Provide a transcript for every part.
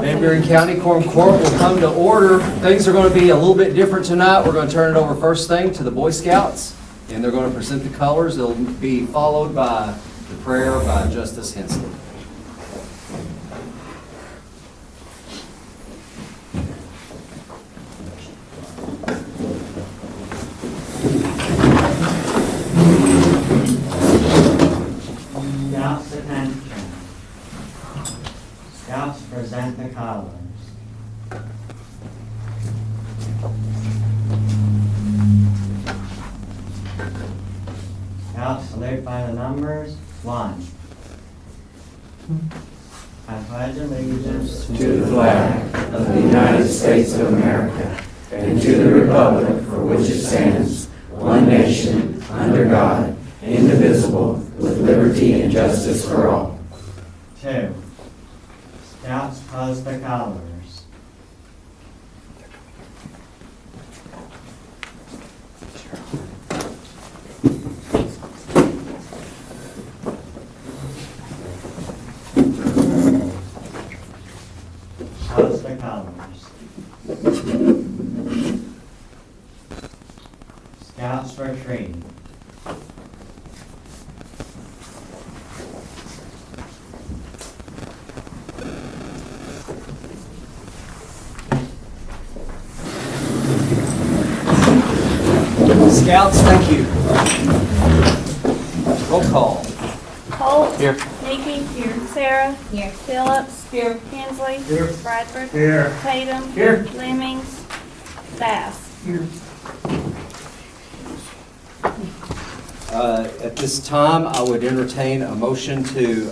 Van Buren County Quorum will come to order. Things are going to be a little bit different tonight. We're going to turn it over first thing to the Boy Scouts, and they're going to present the colors. They'll be followed by the prayer by Justice Hensley. Scouts attention. Scouts present the colors. Scouts salute by the numbers. 1. I pledge allegiance to the flag of the United States of America and to the republic for which it stands, one nation, under God, indivisible, with liberty and justice for all. 2. Scouts pose the colors. Pose the colors. Scouts retreat. Scouts, thank you. Roll call. Holt. Here. Nikki. Here. Sarah. Here. Phillips. Here. Hensley. Here. Bradford. Here. Tatum. Here. Lemmings. Bass. Here. At this time, I would entertain a motion to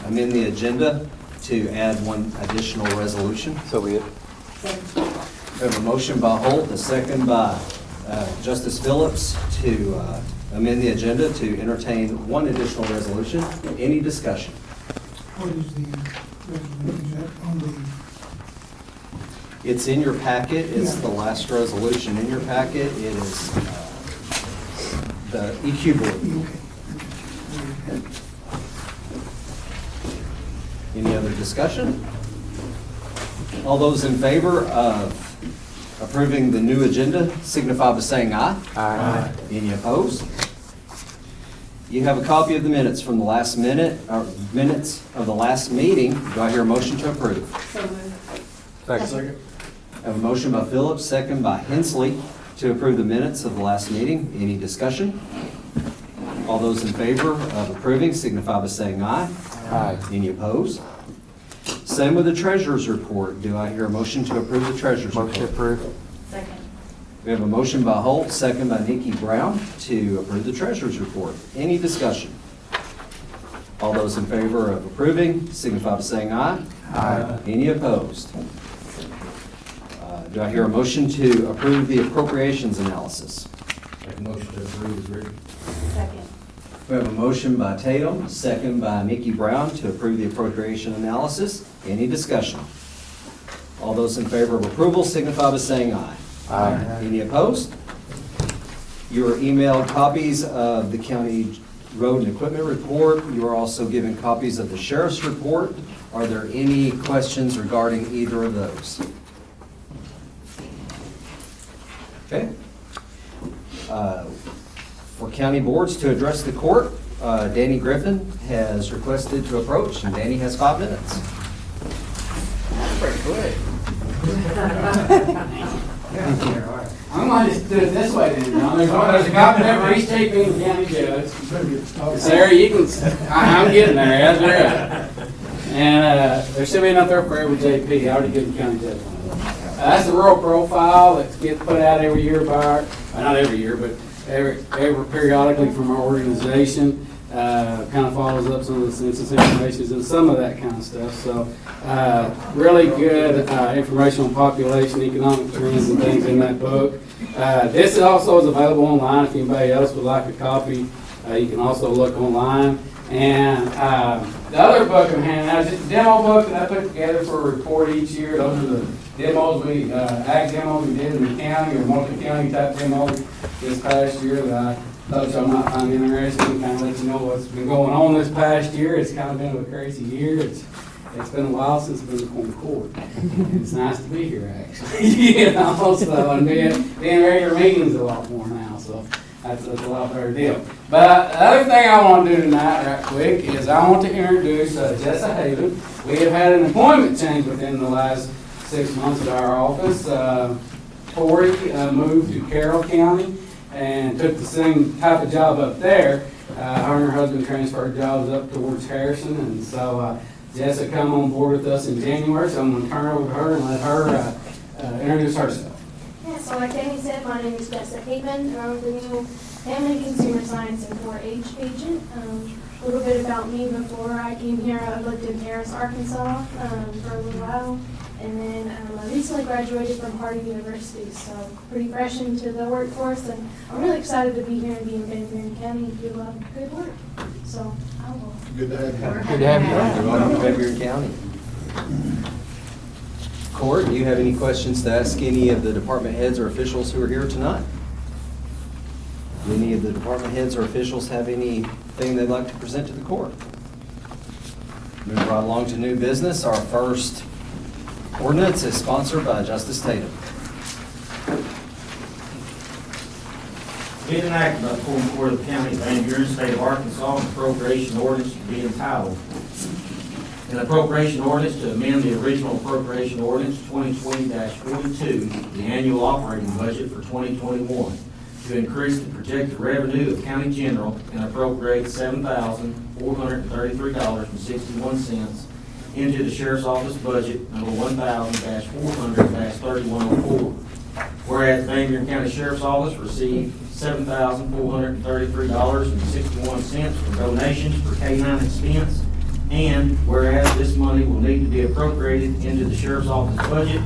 amend the agenda to add one additional resolution. So be it. We have a motion by Holt, a second by Justice Phillips to amend the agenda to entertain one additional resolution. Any discussion? What is the resolution? Is that on the, It's in your packet. It's the last resolution in your packet. It is the EQ board. okay. Any other discussion? All those in favor of approving the new agenda signify by saying aye. Aye. Any opposed? You have a copy of the minutes from the last minutes of the last meeting. Do I hear a motion to approve? Second. I have a motion by Phillips, second by Hensley to approve the minutes of the last meeting. Any discussion? All those in favor of approving signify by saying aye. Aye. Any opposed? Same with the treasurer's report. Do I hear a motion to approve the treasurer's report? Motion approved. Second. We have a motion by Holt, second by Nikki Brown to approve the treasurer's report. Any discussion? All those in favor of approving signify by saying aye. Aye. Any opposed? Do I hear a motion to approve the appropriations analysis? Make a motion to approve is written. Second. We have a motion by Tatum, second by Nikki Brown to approve the appropriation analysis. Any discussion? All those in favor of approval signify by saying aye. Aye. Any opposed? You are emailed copies of the county road and equipment report. You are also given copies of the sheriff's report. Are there any questions regarding either of those? Okay. For county boards to address the court, Danny Griffin has requested to approach, and Danny has 5 minutes. Pretty quick. I'm gonna just do it this way then, John. There's a copy there for East J.P. and County Judge. Sarah, you can, I'm getting there, as there. And there should be enough there for every JP. I already given County Judge one. That's the rural profile that gets put out every year by our, not every year, but every periodically from our organization. Kind of follows up some of the census information and some of that kind of stuff. So really good information on population, economic trends and things in that book. This also is available online if anybody else would like a copy. You can also look online. And the other book I'm handing out is just a demo book that I put together for a report each year. Those are the demos ag demos we did in the county or multi-county type demos this past year that I thought y'all might find interesting. Kind of let you know what's been going on this past year. It's kind of been a crazy year. It's It's been a while since I've been to Quorum Court. And it's nice to be here, actually. You know, so, and being regular meetings a lot more now, so that's a lot better deal. But the other thing I want to do tonight, right quick, is I want to introduce Jessa Haven. We have had an appointment change within the last 6 months at our office. Tori moved to Carroll County and took the same type of job up there. Her and her husband transferred jobs up towards Harrison, and so Jessa come on board with us in January, so I'm going to turn it over to her and let her introduce herself. Yeah, so like Danny said, my name is Jessica Haven, and I'm the new Family Consumer Science and 4-H agent. A little bit about me before I came here. I lived in Paris, Arkansas for a little while, and then I recently graduated from Harding University, so pretty fresh into the workforce, and I'm really excited to be here and be in Van Buren County and do good work. So I will. Good to have you. Good to have you. You're welcome to Van Buren County. Court, do you have any questions to ask any of the department heads or officials who are here tonight? Do any of the department heads or officials have anything they'd like to present to the court? Move right along to new business. Our first ordinance is sponsored by Justice Tatum. Being enacted by the Quorum Court of the County of Van Buren, State of Arkansas, an appropriation ordinance to be entitled. An appropriation ordinance to amend the original appropriation ordinance 2020-42, the annual operating budget for 2021, to increase the projected revenue of county general and appropriate $7,433.61 into the sheriff's office budget number 1000-400-3104. Whereas Van Buren County Sheriff's Office received $7,433.61 from donations for K-9 expense, and whereas this money will need to be appropriated into the sheriff's office budget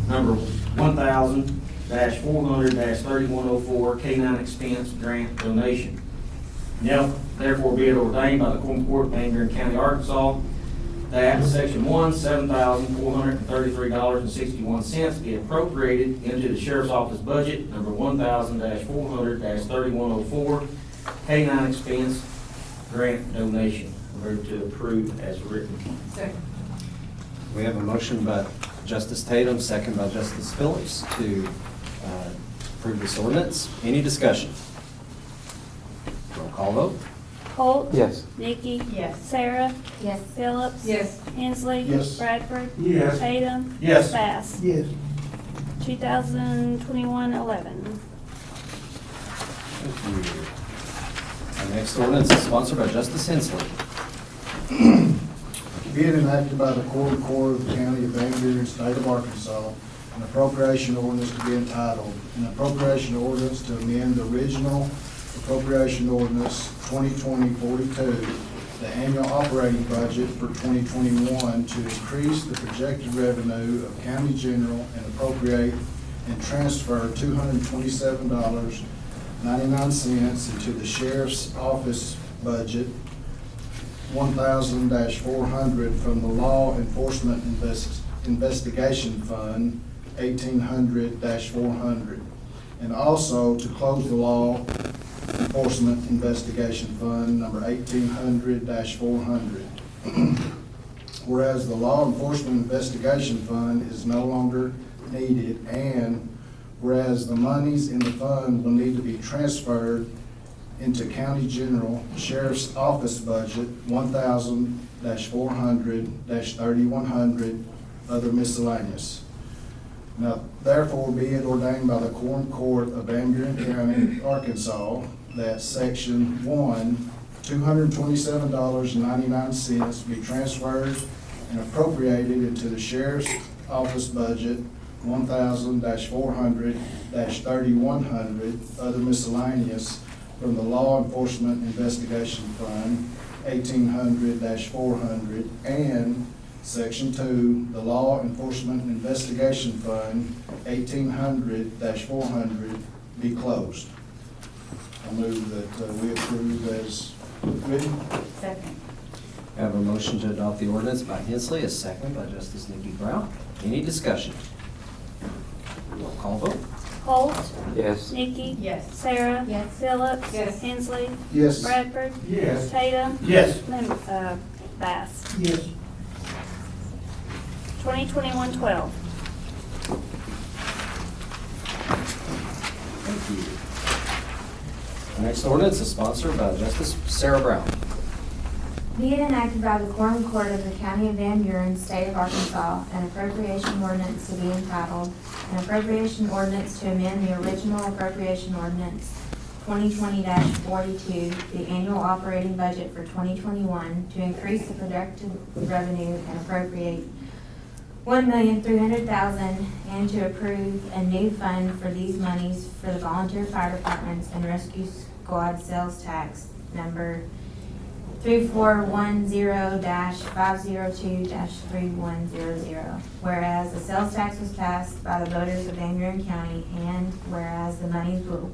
number 1000-400-3104 K-9 expense grant donation. Now, therefore be it ordained by the Quorum Court of Van Buren County, Arkansas, that Section 1, $7,433.61 be appropriated into the sheriff's office budget number 1000-400-3104 K-9 expense grant donation. Move to approve as written. We have a motion by Justice Tatum, second by Justice Phillips to approve this ordinance. Any discussion? Roll call vote. Holt. Yes. Nikki. Yes. Sarah. Yes. Phillips. Yes. Hensley. Yes. Bradford. Yes. Tatum. Yes. Bass. Yes. 2021-11. Thank you. Our next ordinance is sponsored by Justice Hensley. Being enacted by the Quorum Court of the County of Van Buren, State of Arkansas, an appropriation ordinance to be entitled, an appropriation ordinance to amend the original appropriation ordinance 2020-42, the annual operating budget for 2021 to increase the projected revenue of county general and appropriate and transfer $227.99 into the sheriff's office budget 1000-400 from the Law Enforcement Investigation Fund 1800-400, and also to close the Law Enforcement Investigation Fund number 1800-400. Whereas the Law Enforcement Investigation Fund is no longer needed, and whereas the monies in the fund will need to be transferred into County General Sheriff's Office Budget 1000-400-3100, other miscellaneous. Now, therefore, be it ordained by the Quorum Court of Van Buren County, Arkansas, that Section 1, $227.99 be transferred and appropriated into the Sheriff's Office Budget 1000-400-3100, other miscellaneous, from the Law Enforcement Investigation Fund 1800-400, and Section 2, the Law Enforcement Investigation Fund 1800-400 be closed. I move that we approve as written. Second. We have a motion to adopt the ordinance by Hensley, a second by Justice Nikki Brown. Any discussion? Roll call vote. Holt. Yes. Nikki. Yes. Sarah. Yes. Phillips. Yes. Hensley. Yes. Bradford. Yes. Tatum. Yes. Bass. Yes. 2021-12. Thank you. The next ordinance is sponsored by Justice Sarah Brown. Be it enacted by the Quorum Court of the County of Van Buren, State of Arkansas, an appropriation ordinance to be entitled, an appropriation ordinance to amend the original appropriation ordinance 2020-42, the annual operating budget for 2021, to increase the projected revenue and appropriate $1,300,000, and to approve a new fund for these monies for the volunteer fire departments and rescue squad sales tax number 3410-502-3100. Whereas the sales tax was passed by the voters of Van Buren County, and whereas the monies will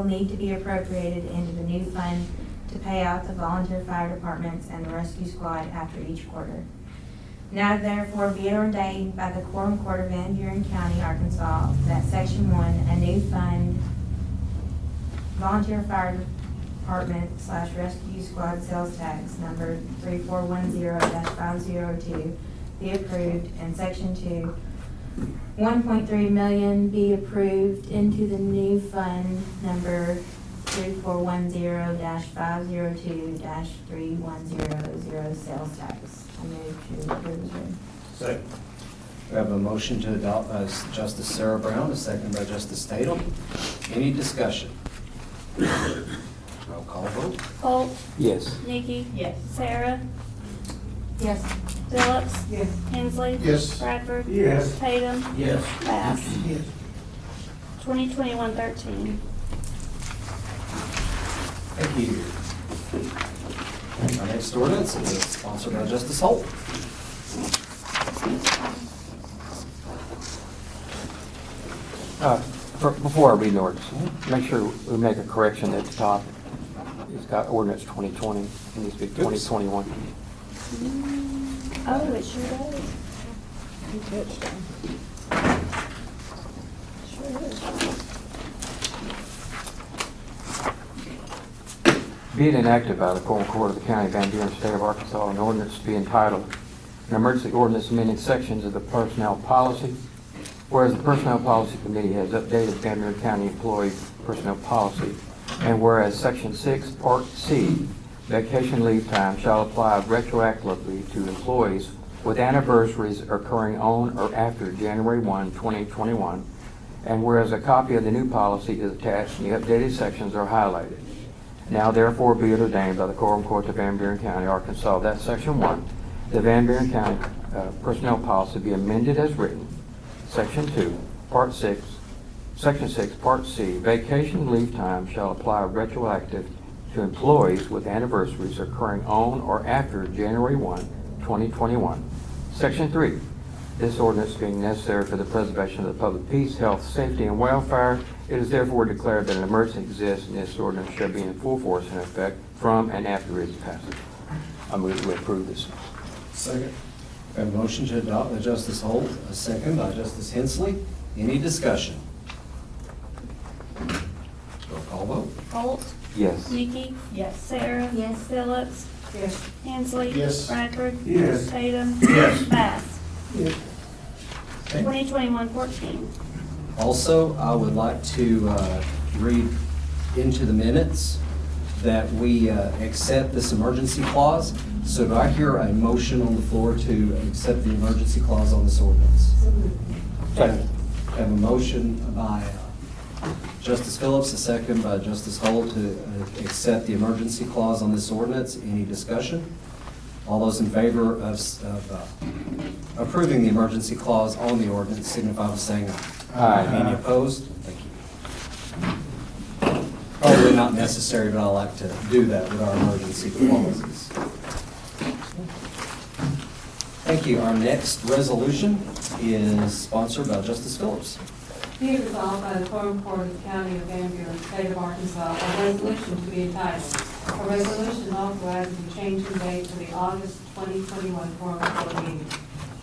need to be appropriated into the new fund to pay out the volunteer fire departments and the rescue squad after each quarter. Now therefore be it ordained by the Quorum Court of Van Buren County, Arkansas, that Section 1, a new fund, volunteer fire department / rescue squad sales tax number 3410-502 be approved, and Section 2, $1.3 million be approved into the new fund number 3410-502-3100 sales tax. I move to approve as read. Second. We have a motion to adopt by Justice Sarah Brown, a second by Justice Tatum. Any discussion? Roll call vote. Holt, Yes. Nikki, Yes. Sarah, Yes. Phillips, Yes. Hensley. Yes. Bradford. Yes. Tatum. Yes. Bass. Yes. 2021-13. Thank you. Our next ordinance is sponsored by Justice Holt. Before I read the ordinance, make sure we make a correction at the top. It's got ordinance 2020, it needs to be 2021. Oh, it sure does. Sure is. Be it enacted by the Quorum Court of the County of Van Buren, State of Arkansas, an ordinance to be entitled, an emergency ordinance amending sections of the personnel policy. Whereas the Personnel Policy Committee has updated Van Buren County employee personnel policy, and whereas Section 6, Part C, vacation leave time shall apply retroactively to employees with anniversaries occurring on or after January 1, 2021, and whereas a copy of the new policy is attached and the updated sections are highlighted. Now therefore be it ordained by the Quorum Court of Van Buren County, Arkansas, that Section 1, the Van Buren County Personnel Policy be amended as written. Section 2, Part 6, Section 6, Part C, vacation leave time shall apply retroactive to employees with anniversaries occurring on or after January 1, 2021. Section 3, this ordinance being necessary for the preservation of the public peace, health, safety, and welfare, it is therefore declared that an emergency exists, and this ordinance shall be in full force and effect from and after its passage. I move that we approve this. Second. We have a motion to adopt by Justice Holt, a second by Justice Hensley. Any discussion? Roll call vote. Holt, Yes. Nikki. Yes. Sarah. Yes. Phillips. Yes. Hensley. Yes. Bradford. Yes. Tatum. Yes. Bass. Yes. 2021-14. Also, I would like to read into the minutes that we accept this emergency clause. So do I hear a motion on the floor to accept the emergency clause on this ordinance? Second. I have a motion by Justice Phillips, a second by Justice Holt to accept the emergency clause on this ordinance. Any discussion? All those in favor of approving the emergency clause on the ordinance signify by saying aye. Aye. Any opposed? Thank you. Probably not necessary, but I like to do that with our emergency clauses. Thank you. Our next resolution is sponsored by Justice Phillips. Be it resolved by the Quorum Court of the County of Van Buren, State of Arkansas, a resolution to be entitled, a resolution authorizing the change in date for the August 2021 Quorum Court meeting.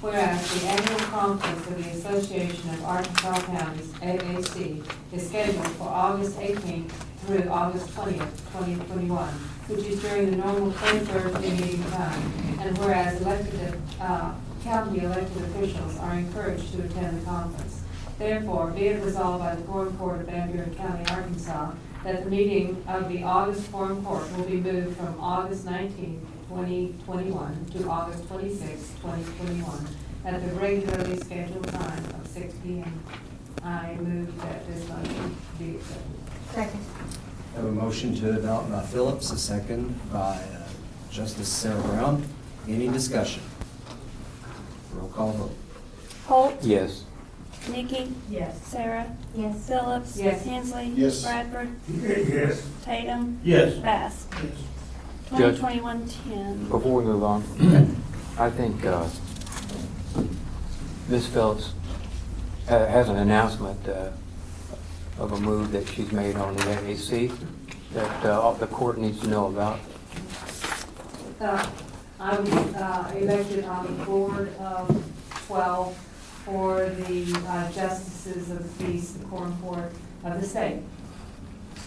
Whereas the annual conference of the Association of Arkansas Counties, AAC, is scheduled for August 18th through August 20th, 2021, which is during the normal 23rd meeting time. And whereas elected county elected officials are encouraged to attend the conference. Therefore, be it resolved by the Quorum Court of Van Buren County, Arkansas, that the meeting of the August Quorum Court will be moved from August 19, 2021 to August 26, 2021 at the regularly scheduled time of 6 p.m. I move that this motion be accepted. Second. Have a motion to adopt by Phillips, a second by Justice Sarah Brown. Any discussion? Roll call vote. Holt, Yes. Nikki, Yes. Sarah, Yes. Phillips. Yes. Hensley. Yes. Bradford, Yes. Tatum, Yes. Bass. Yes. Judge. 2021-10. Before we move on, I think Ms. Phillips has an announcement of a move that she's made on the AAC that the court needs to know about. I was elected on the board of 12 for the justices of the peace, the Quorum Court of the state.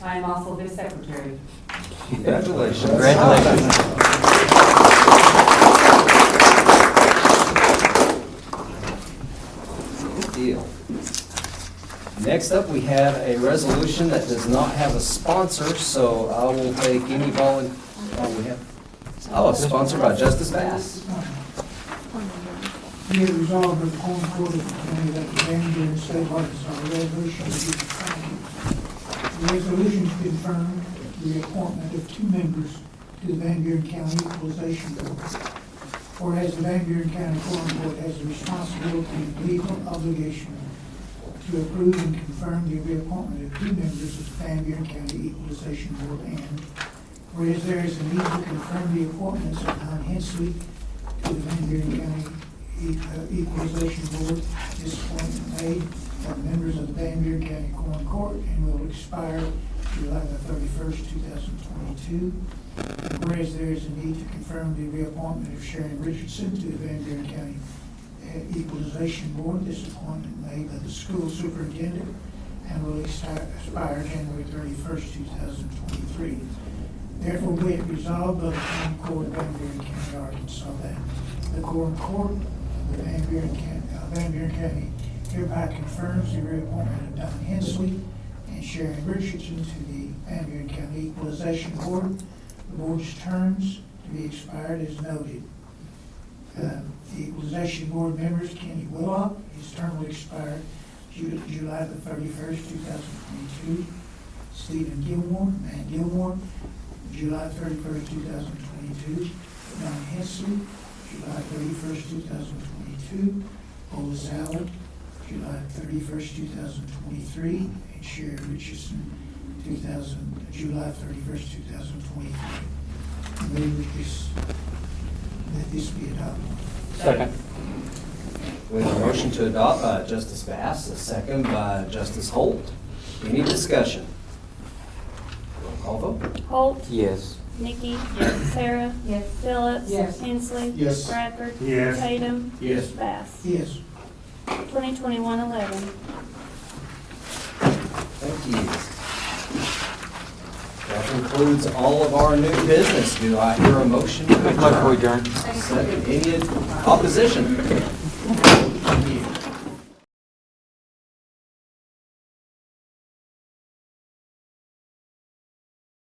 I am also the secretary. Congratulations. Congratulations. Good deal. Next up, we have a resolution that does not have a sponsor, so I will take any sponsored by Justice Bass. Be it resolved by the Quorum Court of the County that the Van Buren State of Arkansas resolution be confirmed. The resolution to confirm the appointment of 2 members to the Van Buren County Equalization Board. Whereas the Van Buren County Quorum Board has the responsibility and legal obligation to approve and confirm the reappointment of 2 members of the Van Buren County Equalization Board, and whereas there is a need to confirm the appointments of Don Hensley to the Van Buren County Equalization Board, this appointment made by members of the Van Buren County Quorum Court and will expire July the 31st, 2022. And whereas there is a need to confirm the reappointment of Sharon Richardson to the Van Buren County Equalization Board, this appointment made by the school superintendent and will expire January 31st, 2023. Therefore, be it resolved by the Quorum Court of Van Buren County, Arkansas, that the Quorum Court of the Van Buren County hereby confirms the reappointment of Don Hensley and Sharon Richardson to the Van Buren County Equalization Board. The board's terms to be expired as noted. The Equalization Board members, Kenny Willock, his term will expire July the 31st, 2022. Stephen Gilmore, Man Gilmore, July 31st, 2022. Don Hensley, July 31st, 2022. Ola Allen, July 31st, 2023. And Sherry Richardson, July 31st, 2023. Move that this be adopted. Second. We have a motion to adopt by Justice Bass, a second by Justice Holt. Any discussion? Roll call vote. Holt, Yes. Nikki, Sarah, Yes. Phillips. Yes. Hensley. Yes. Bradford. Yes. Tatum. Yes. Bass. Yes. 2021-11. Thank you. That concludes all of our new business. Do I hear a motion? Make a motion to adjourn. Second. Any opposition?